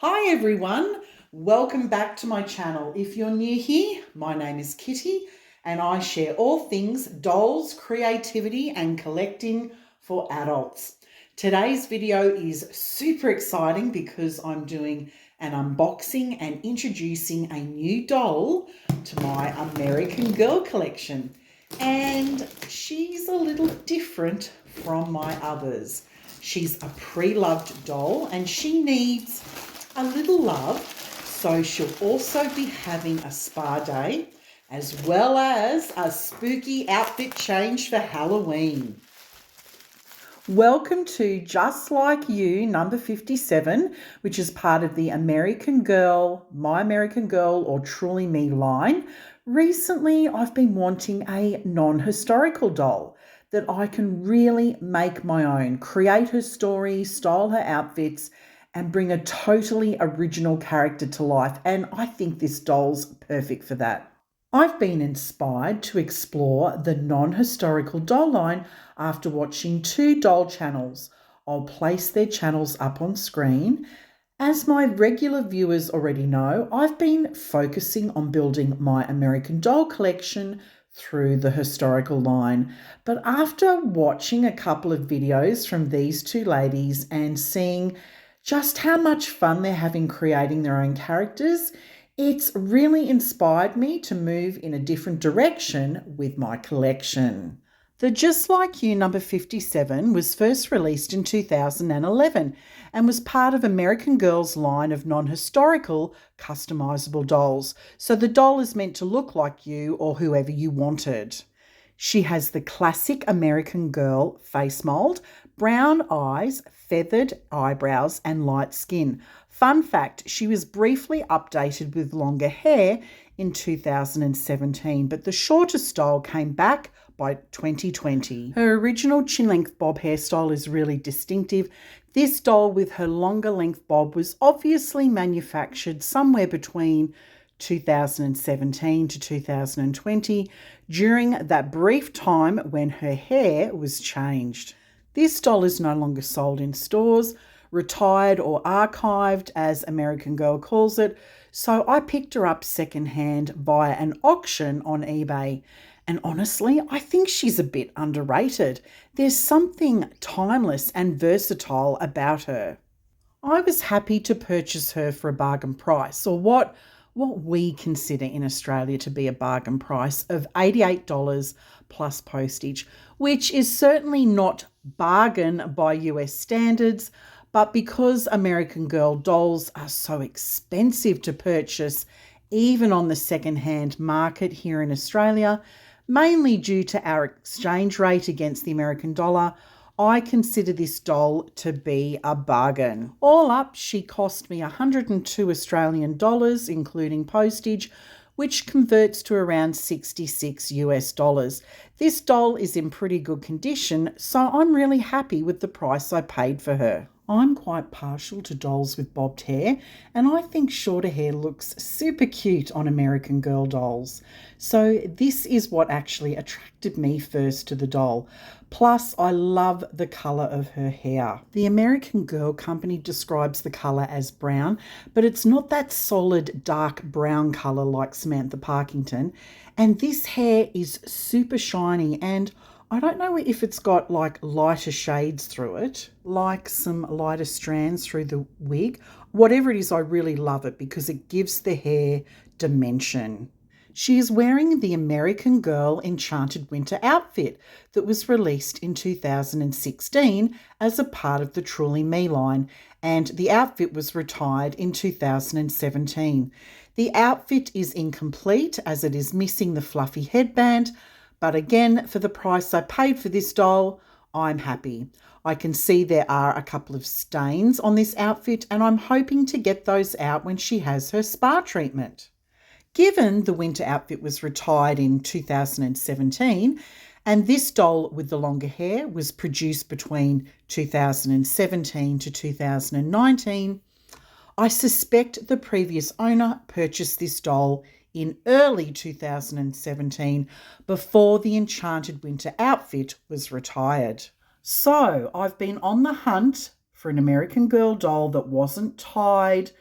Hi everyone, welcome back to my channel. If you're new here, my name is Kitty and I share all things dolls, creativity and collecting for adults. Today's video is super exciting because I'm doing an unboxing and introducing a new doll to my American Girl collection. And she's a little different from my others. She's a pre-loved doll and she needs a little love, so she'll also be having a spa day as well as a spooky outfit change for Halloween. Welcome to Just Like You number 57, which is part of the American Girl, My American Girl or Truly Me line. Recently, I've been wanting a non-historical doll that I can really make my own, create her story, style her outfits, and bring a totally original character to life. And I think this doll's perfect for that. I've been inspired to explore the non-historical doll line after watching two doll channels. I'll place their channels up on screen. As my regular viewers already know, I've been focusing on building my American Doll collection through the historical line. But after watching a couple of videos from these two ladies and seeing just how much fun they're having creating their own characters, it's really inspired me to move in a different direction with my collection. The Just Like You number 57 was first released in 2011 and was part of American Girl's line of non-historical customizable dolls. So the doll is meant to look like you or whoever you wanted. She has the classic American Girl face mold, brown eyes, feathered eyebrows and light skin. Fun fact, she was briefly updated with longer hair in 2017, but the shorter style came back by 2020. Her original chin-length bob hairstyle is really distinctive. This doll with her longer length bob was obviously manufactured somewhere between 2017 to 2020 during that brief time when her hair was changed. This doll is no longer sold in stores, retired or archived as American Girl calls it, so I picked her up secondhand via an auction on eBay. And honestly, I think she's a bit underrated. There's something timeless and versatile about her. I was happy to purchase her for a bargain price, or what we consider in Australia to be a bargain price of $88 plus postage, which is certainly not bargain by US standards, but because American Girl dolls are so expensive to purchase, even on the second-hand market here in Australia, mainly due to our exchange rate against the American dollar, I consider this doll to be a bargain. All up, she cost me 102 Australian dollars, including postage, which converts to around 66 US dollars. This doll is in pretty good condition, so I'm really happy with the price I paid for her. I'm quite partial to dolls with bobbed hair, and I think shorter hair looks super cute on American Girl dolls. So this is what actually attracted me first to the doll. Plus, I love the colour of her hair. The American Girl company describes the colour as brown, but it's not that solid dark brown colour like Samantha Parkington. And this hair is super shiny, and I don't know if it's got like lighter shades through it, like some lighter strands through the wig. Whatever it is, I really love it because it gives the hair dimension. She is wearing the American Girl Enchanted Winter outfit that was released in 2016 as a part of the Truly Me line, and the outfit was retired in 2017. The outfit is incomplete as it is missing the fluffy headband, but again, for the price I paid for this doll, I'm happy. I can see there are a couple of stains on this outfit, and I'm hoping to get those out when she has her spa treatment. Given the winter outfit was retired in 2017, and this doll with the longer hair was produced between 2017 to 2019, I suspect the previous owner purchased this doll in early 2017 before the Enchanted Winter outfit was retired. So I've been on the hunt for an American Girl doll that wasn't tied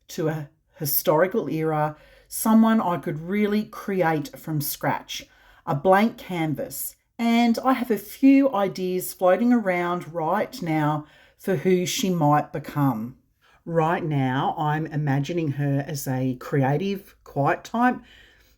to a historical era, someone I could really create from scratch, a blank canvas. And I have a few ideas floating around right now for who she might become. Right now, I'm imagining her as a creative, quiet type.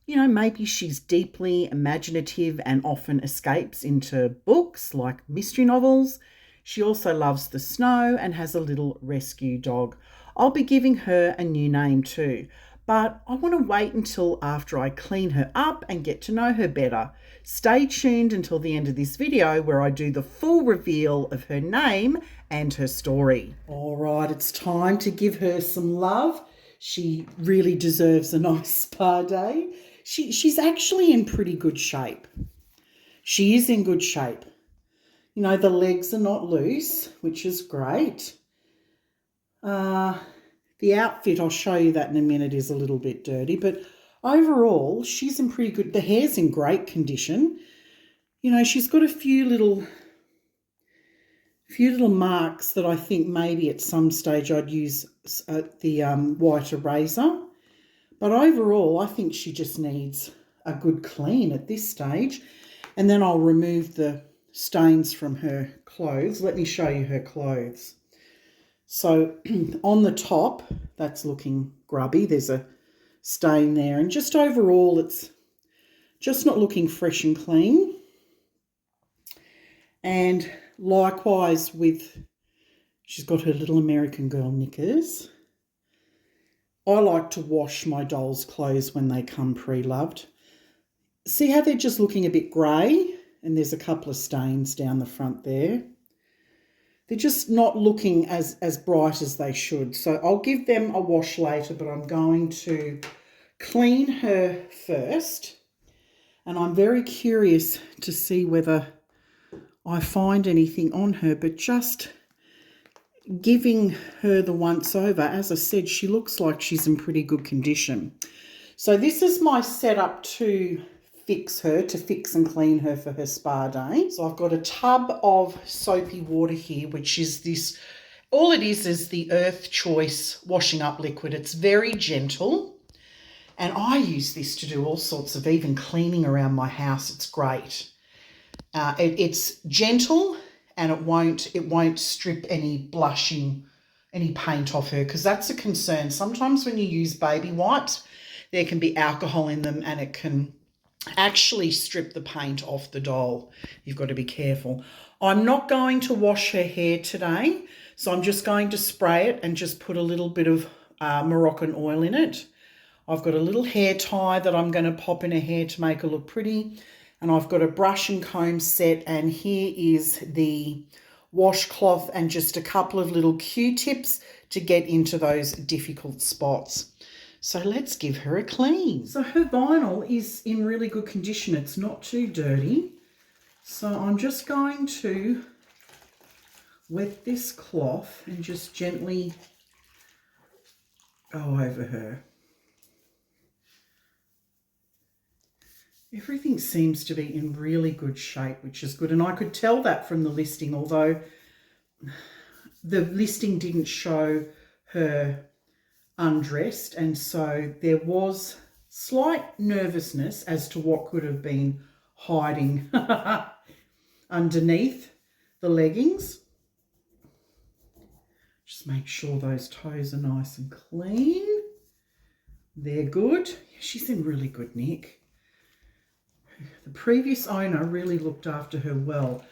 Maybe she's deeply imaginative and often escapes into books like mystery novels. She also loves the snow and has a little rescue dog. I'll be giving her a new name too, but I want to wait until after I clean her up and get to know her better. Stay tuned until the end of this video where I do the full reveal of her name and her story. All right, it's time to give her some love. She really deserves a nice spa day. She's actually in pretty good shape. She is in good shape. The legs are not loose, which is great. The outfit, I'll show you that in a minute, is a little bit dirty, but overall, she's in pretty good. The hair's in great condition. She's got a few little marks that I think maybe at some stage I'd use the white eraser. But overall, I think she just needs a good clean at this stage. And then I'll remove the stains from her clothes. Let me show you her clothes. So on the top, that's looking grubby. There's a stain there. And just overall, it's just not looking fresh and clean. And likewise she's got her little American Girl knickers. I like to wash my doll's clothes when they come pre-loved. See how they're just looking a bit grey? And there's a couple of stains down the front there. They're just not looking as bright as they should. So I'll give them a wash later, but I'm going to clean her first. And I'm very curious to see whether I find anything on her, but just giving her the once over, as I said, she looks like she's in pretty good condition. So this is my setup to fix and clean her for her spa day. So I've got a tub of soapy water here, which is this, all it is the Earth Choice washing up liquid. It's very gentle. And I use this to do all sorts of even cleaning around my house. It's great. It's gentle and it won't strip any paint off her, because that's a concern. Sometimes when you use baby wipes, there can be alcohol in them and it can actually strip the paint off the doll. You've got to be careful. I'm not going to wash her hair today, so I'm just going to spray it and just put a little bit of Moroccan oil in it. I've got a little hair tie that I'm going to pop in her hair to make her look pretty. And I've got a brush and comb set, and here is the washcloth and just a couple of little Q-tips to get into those difficult spots. So let's give her a clean. So her vinyl is in really good condition. It's not too dirty. So I'm just going to wet this cloth and just gently go over her. Everything seems to be in really good shape, which is good. And I could tell that from the listing, although the listing didn't show her undressed. And so there was slight nervousness as to what could have been hiding underneath the leggings. Just make sure those toes are nice and clean. They're good. She's in really good nick. The previous owner really looked after her well.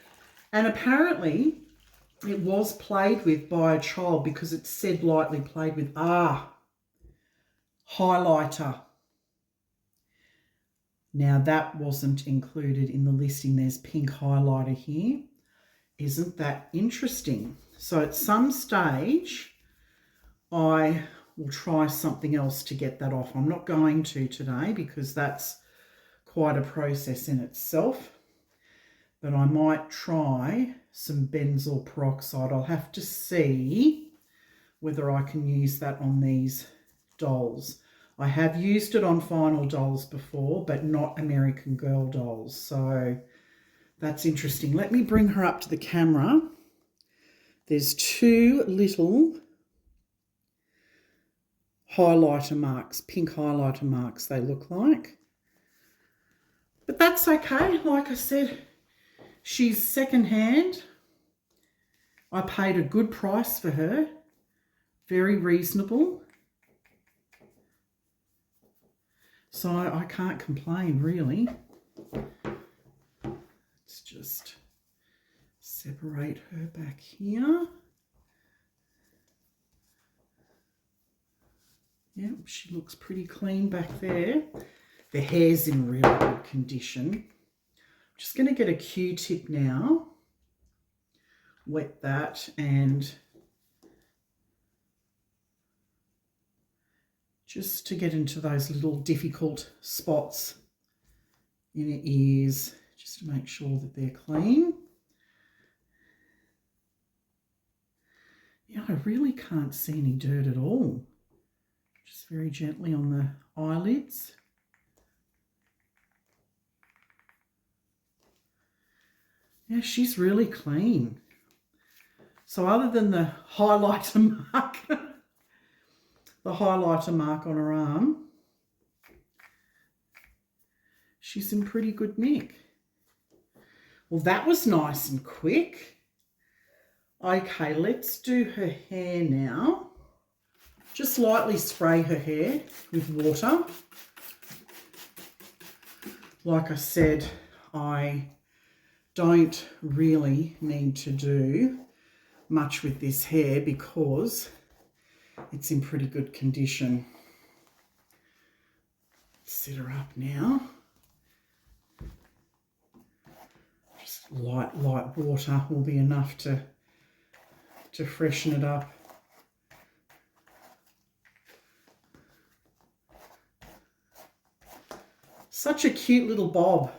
And apparently it was played with by a child, because it said lightly played with. Highlighter. Now that wasn't included in the listing. There's pink highlighter here. Isn't that interesting? So at some stage, I will try something else to get that off. I'm not going to today because that's quite a process in itself, but I might try some benzoyl peroxide. I'll have to see whether I can use that on these dolls. I have used it on final dolls before, but not American Girl dolls, so that's interesting. Let me bring her up to the camera. There's two little highlighter marks, pink highlighter marks they look like. But that's okay. Like I said, she's secondhand. I paid a good price for her. Very reasonable. So I can't complain, really. Let's just separate her back here. Yep, she looks pretty clean back there. The hair's in really good condition. I'm just going to get a Q-tip now. Wet that and just to get into those little difficult spots in her ears, just to make sure that they're clean. Yeah, I really can't see any dirt at all. Just very gently on the eyelids. Yeah, she's really clean. So other than the highlighter mark, the highlighter mark on her arm, she's in pretty good nick. Well, that was nice and quick. Okay, let's do her hair now. Just lightly spray her hair with water. Like I said, I don't really need to do much with this hair because it's in pretty good condition. Set her up now. Just light water will be enough to freshen it up. Such a cute little bob.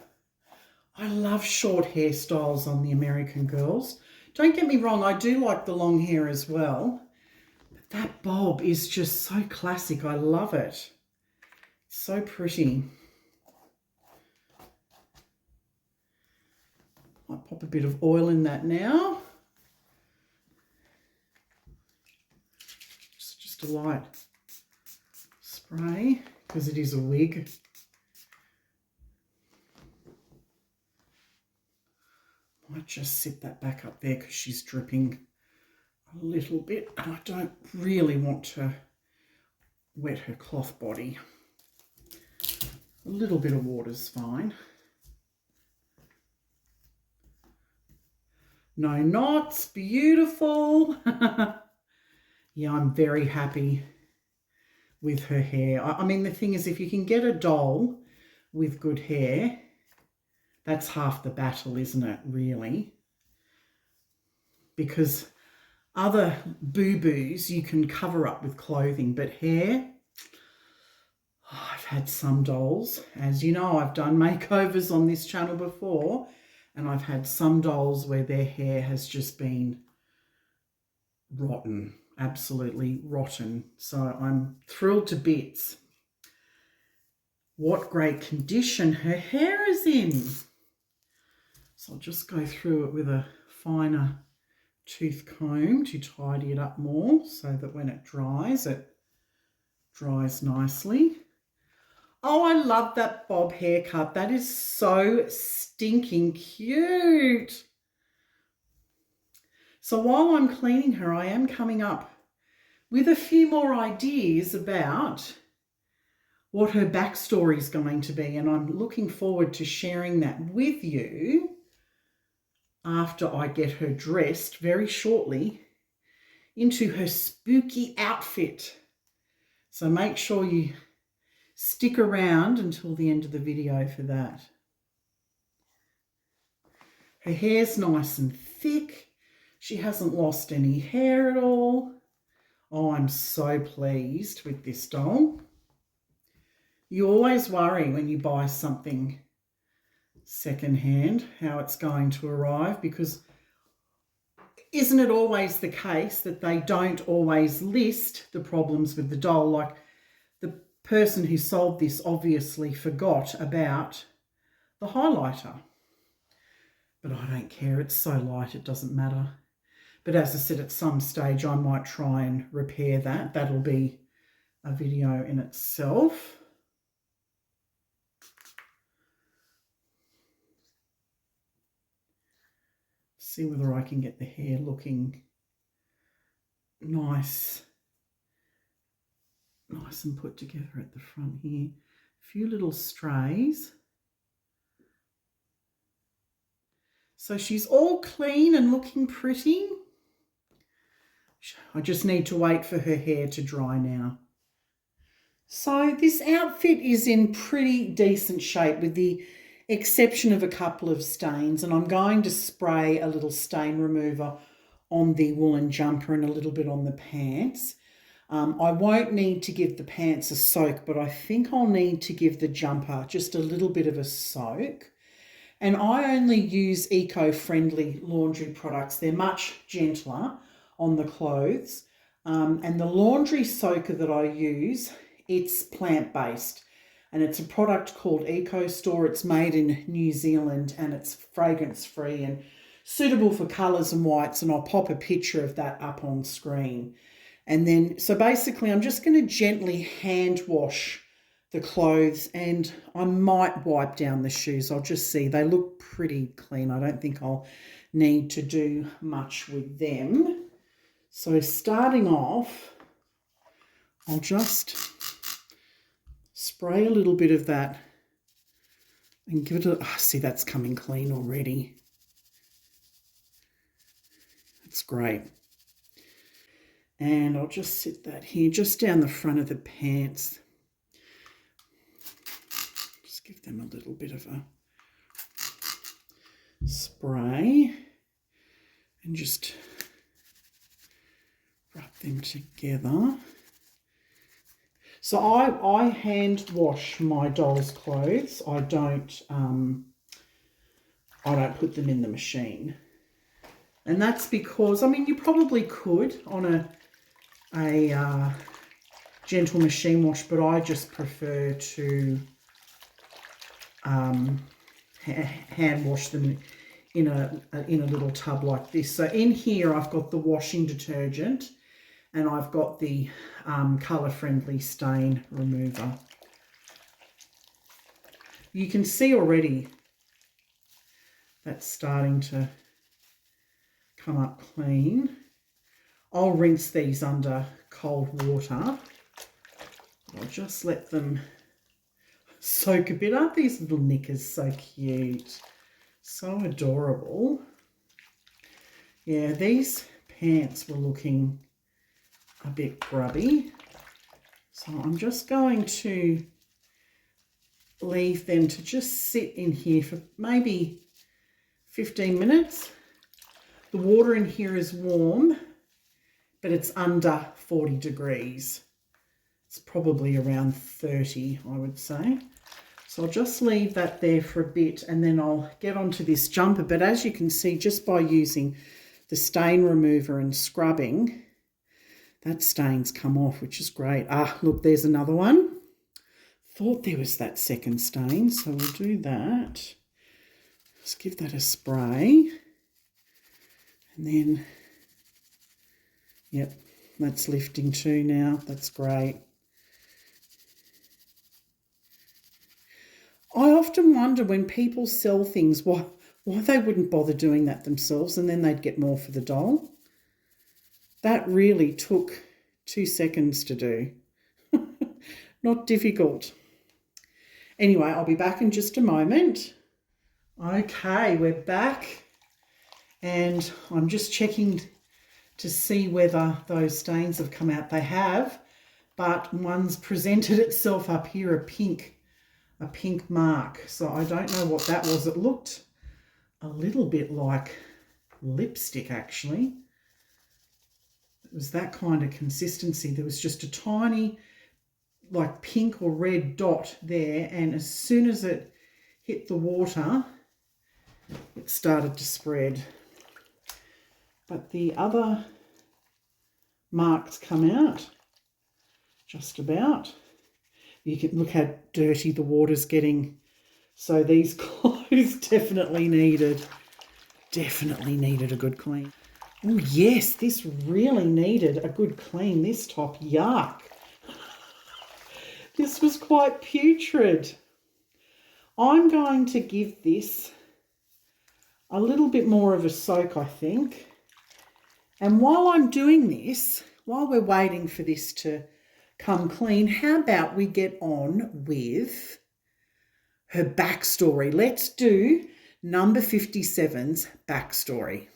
I love short hairstyles on the American girls. Don't get me wrong, I do like the long hair as well. But that bob is just so classic. I love it. It's so pretty. I'll pop a bit of oil in that now. Just a light spray because it is a wig. Might just sit that back up there because she's dripping a little bit and I don't really want to wet her cloth body. A little bit of water's fine. No knots, beautiful. Yeah, I'm very happy with her hair. I mean, the thing is, if you can get a doll with good hair, that's half the battle, isn't it, really? Because other boo-boos you can cover up with clothing, but hair, oh, I've had some dolls. As you know, I've done makeovers on this channel before, and I've had some dolls where their hair has just been rotten, absolutely rotten. So I'm thrilled to bits. What great condition her hair is in. So I'll just go through it with a finer tooth comb to tidy it up more so that when it dries nicely. Oh, I love that bob haircut. That is so stinking cute. So while I'm cleaning her, I am coming up with a few more ideas about what her backstory is going to be, and I'm looking forward to sharing that with you after I get her dressed very shortly into her spooky outfit. So make sure you stick around until the end of the video for that. Her hair's nice and thick. She hasn't lost any hair at all. Oh, I'm so pleased with this doll. You always worry when you buy something secondhand how it's going to arrive, because isn't it always the case that they don't always list the problems with the doll? Like, the person who sold this obviously forgot about the highlighter. But I don't care, it's so light it doesn't matter. But as I said, at some stage I might try and repair that. That'll be a video in itself. See whether I can get the hair looking nice and put together at the front here. A few little strays. So she's all clean and looking pretty. I just need to wait for her hair to dry now. So this outfit is in pretty decent shape with the exception of a couple of stains, and I'm going to spray a little stain remover on the woolen jumper and a little bit on the pants. I won't need to give the pants a soak, but I think I'll need to give the jumper just a little bit of a soak. And I only use eco-friendly laundry products. They're much gentler on the clothes. And the laundry soaker that I use, it's plant-based. And it's a product called Eco Store. It's made in New Zealand and it's fragrance-free and suitable for colours and whites. And I'll pop a picture of that up on screen. And then, so basically I'm just going to gently hand wash the clothes, and I might wipe down the shoes. I'll just see. They look pretty clean. I don't think I'll need to do much with them. So starting off, I'll just spray a little bit of that and give it a, oh, see, that's coming clean already. That's great. And I'll just sit that here, just down the front of the pants. Just give them a little bit of a spray and just rub them together. So I hand wash my doll's clothes. I don't put them in the machine. And that's because, I mean, you probably could on a gentle machine wash, but I just prefer to hand wash them in a little tub like this. So in here I've got the washing detergent and I've got the colour-friendly stain remover. You can see already that's starting to come up clean. I'll rinse these under cold water. I'll just let them soak a bit. Aren't these little knickers so cute? So adorable. Yeah, these pants were looking a bit grubby. So I'm just going to leave them to just sit in here for maybe 15 minutes. The water in here is warm, but it's under 40 degrees. It's probably around 30, I would say. So I'll just leave that there for a bit and then I'll get onto this jumper. But as you can see, just by using the stain remover and scrubbing, that stain's come off, which is great. Ah, look, there's another one. Thought there was that second stain, so we'll do that. Just give that a spray. And then, yep, that's lifting too now. That's great. I often wonder when people sell things why they wouldn't bother doing that themselves and then they'd get more for the doll. That really took 2 seconds to do. Not difficult. Anyway, I'll be back in just a moment. Okay, we're back. And I'm just checking to see whether those stains have come out. They have, but one's presented itself up here, a pink mark. So I don't know what that was. It looked a little bit like lipstick, actually. It was that kind of consistency. There was just a tiny, like pink or red dot there. And as soon as it hit the water, it started to spread. But the other marks come out, just about. You can look how dirty the water's getting. So these clothes definitely needed a good clean. Oh yes, this really needed a good clean, this top, yuck. This was quite putrid. I'm going to give this a little bit more of a soak, I think. And while I'm doing this, while we're waiting for this to come clean, how about we get on with her backstory? Let's do number 57's backstory.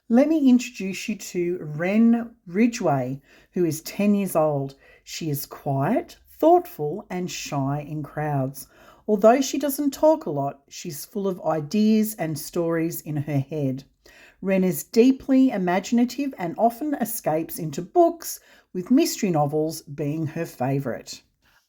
Let me introduce you to Wren Ridgway, who is 10 years old. She is quiet, thoughtful, and shy in crowds. Although she doesn't talk a lot, she's full of ideas and stories in her head. Wren is deeply imaginative and often escapes into books, with mystery novels being her favourite.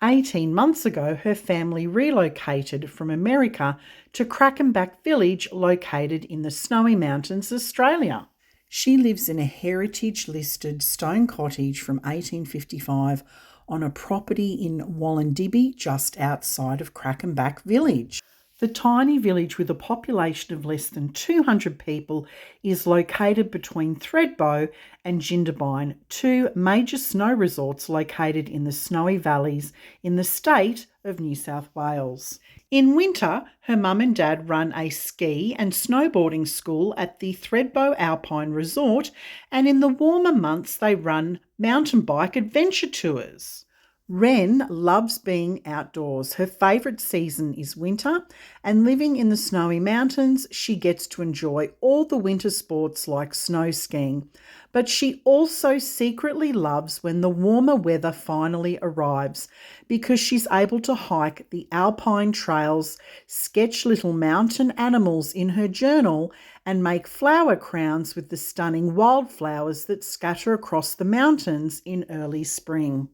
18 months ago, her family relocated from America to Crackenback Village, located in the Snowy Mountains, Australia. She lives in a heritage-listed stone cottage from 1855 on a property in Wallandibby, just outside of Crackenback Village. The tiny village, with a population of less than 200 people, is located between Thredbo and Jindabyne, two major snow resorts located in the snowy valleys in the state of New South Wales. In winter, her mum and dad run a ski and snowboarding school at the Thredbo Alpine Resort, and in the warmer months they run mountain bike adventure tours. Wren loves being outdoors. Her favourite season is winter, and living in the snowy mountains, she gets to enjoy all the winter sports like snow skiing. But she also secretly loves when the warmer weather finally arrives, because she's able to hike the alpine trails, sketch little mountain animals in her journal, and make flower crowns with the stunning wildflowers that scatter across the mountains in early spring.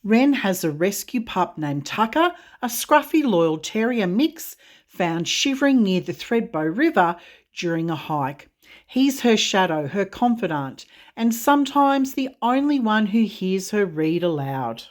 Wren has a rescue pup named Tucker, a scruffy loyal terrier mix found shivering near the Thredbo River during a hike. He's her shadow, her confidant, and sometimes the only one who hears her read aloud.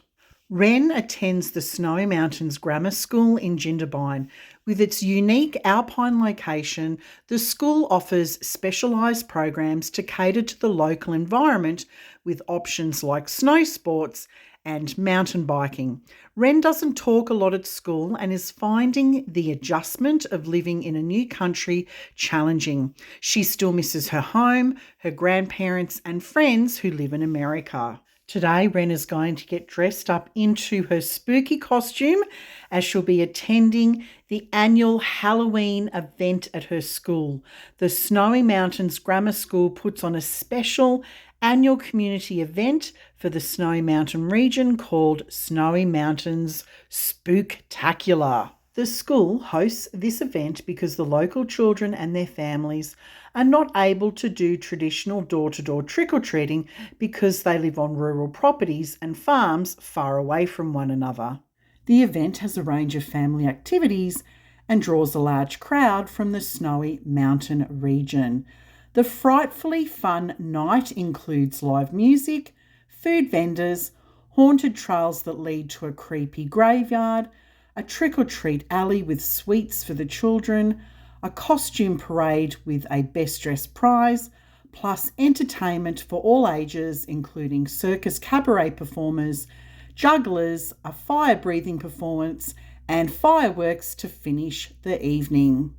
Wren attends the Snowy Mountains Grammar School in Jindabyne. With its unique alpine location, the school offers specialised programs to cater to the local environment, with options like snow sports and mountain biking. Wren doesn't talk a lot at school and is finding the adjustment of living in a new country challenging. She still misses her home, her grandparents, and friends who live in America. Today, Wren is going to get dressed up into her spooky costume, as she'll be attending the annual Halloween event at her school. The Snowy Mountains Grammar School puts on a special annual community event for the Snowy Mountain region called Snowy Mountains Spooktacular. The school hosts this event because the local children and their families are not able to do traditional door-to-door trick-or-treating because they live on rural properties and farms far away from one another. The event has a range of family activities and draws a large crowd from the Snowy Mountain region. The frightfully fun night includes live music, food vendors, haunted trails that lead to a creepy graveyard, a trick-or-treat alley with sweets for the children, a costume parade with a best dressed prize, plus entertainment for all ages, including circus cabaret performers, jugglers, a fire-breathing performance, and fireworks to finish the evening.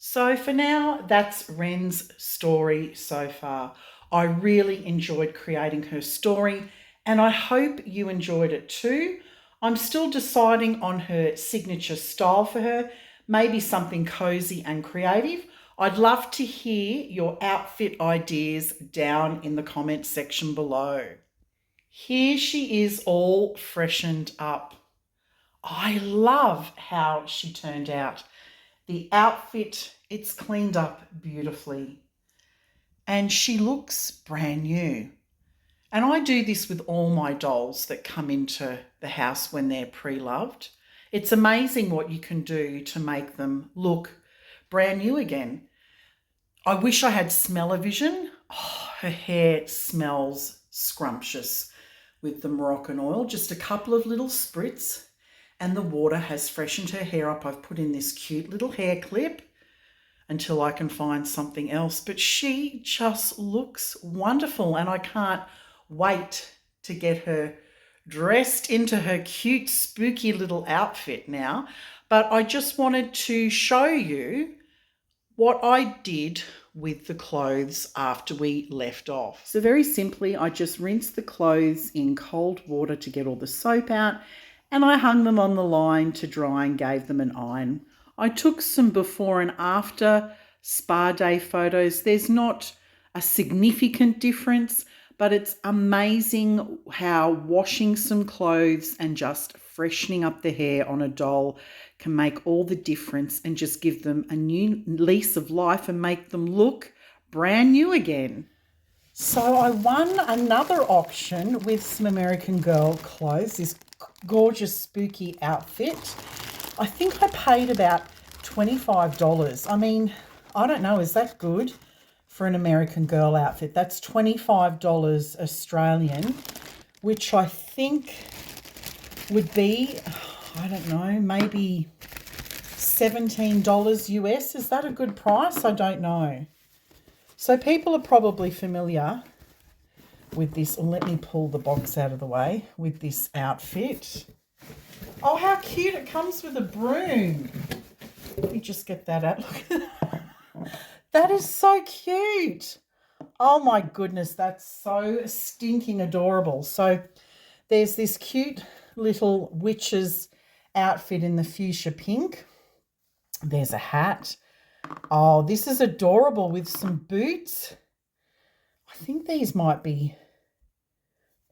So for now, that's Wren's story so far. I really enjoyed creating her story, and I hope you enjoyed it too. I'm still deciding on her signature style for her, maybe something cozy and creative. I'd love to hear your outfit ideas down in the comment section below. Here she is, all freshened up. I love how she turned out. The outfit, it's cleaned up beautifully. And she looks brand new. And I do this with all my dolls that come into the house when they're pre-loved. It's amazing what you can do to make them look brand new again. I wish I had smell-o-vision. Oh, her hair smells scrumptious with the Moroccan oil. Just a couple of little spritz and the water has freshened her hair up. I've put in this cute little hair clip until I can find something else. But she just looks wonderful and I can't wait to get her dressed into her cute, spooky little outfit now, but I just wanted to show you what I did with the clothes after we left off. So very simply, I just rinsed the clothes in cold water to get all the soap out, and I hung them on the line to dry and gave them an iron. I took some before and after spa day photos. There's not a significant difference, but it's amazing how washing some clothes and just freshening up the hair on a doll can make all the difference and just give them a new lease of life and make them look brand new again. So I won another auction with some American Girl clothes, this gorgeous spooky outfit. I think I paid about $25. I mean, I don't know, is that good for an American Girl outfit? That's $25 Australian, which I think would be, I don't know, maybe $17 US. Is that a good price? I don't know. So people are probably familiar with this. Let me pull the box out of the way with this outfit. Oh, how cute. It comes with a broom. Let me just get that out. Look at that. That is so cute. Oh my goodness, that's so stinking adorable. So there's this cute little witch's outfit in the fuchsia pink. There's a hat. Oh, this is adorable with some boots. I think these might be,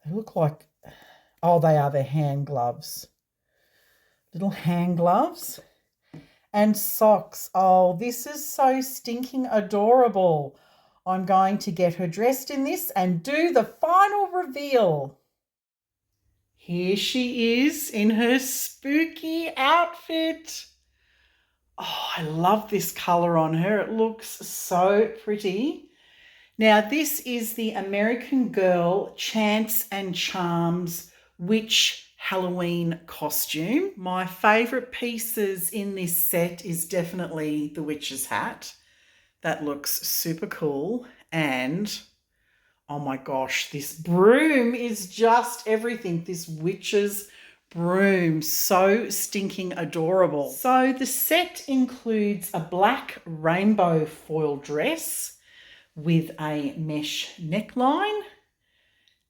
they look like, oh, they are their hand gloves. Little hand gloves. And socks. Oh, this is so stinking adorable. I'm going to get her dressed in this and do the final reveal. Here she is in her spooky outfit. Oh, I love this colour on her. It looks so pretty. Now, this is the American Girl Chance and Charms Witch Halloween costume. My favourite pieces in this set is definitely the witch's hat. That looks super cool. And, oh my gosh, this broom is just everything. This witch's broom, so stinking adorable. So the set includes a black rainbow foil dress with a mesh neckline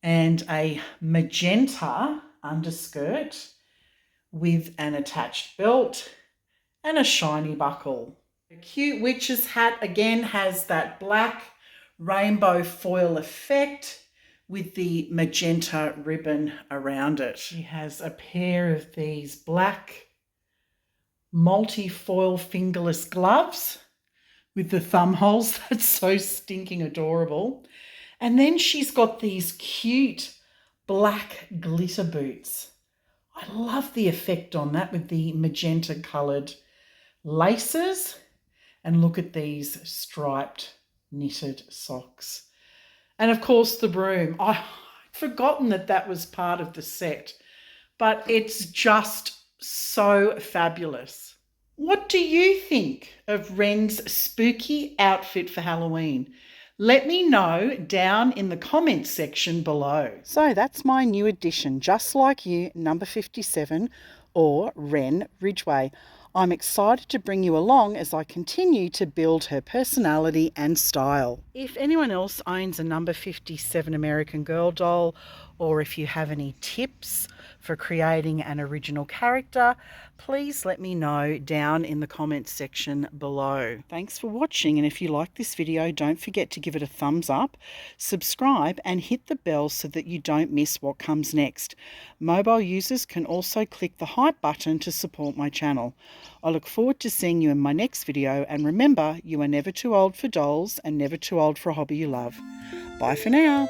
and a magenta underskirt with an attached belt and a shiny buckle. The cute witch's hat again has that black rainbow foil effect with the magenta ribbon around it. She has a pair of these black multi-foil fingerless gloves with the thumb holes. That's so stinking adorable. And then she's got these cute black glitter boots. I love the effect on that with the magenta coloured laces. And look at these striped knitted socks. And of course the broom. I'd forgotten that that was part of the set, but it's just so fabulous. What do you think of Wren's spooky outfit for Halloween? Let me know down in the comments section below. So that's my new addition, Just Like You, number 57, or Wren Ridgway. I'm excited to bring you along as I continue to build her personality and style. If anyone else owns a number 57 American Girl doll, or if you have any tips for creating an original character, please let me know down in the comments section below. Thanks for watching, and if you like this video, don't forget to give it a thumbs up, subscribe and hit the bell so that you don't miss what comes next. Mobile users can also click the hype button to support my channel. I look forward to seeing you in my next video, and remember, you are never too old for dolls and never too old for a hobby you love. Bye for now.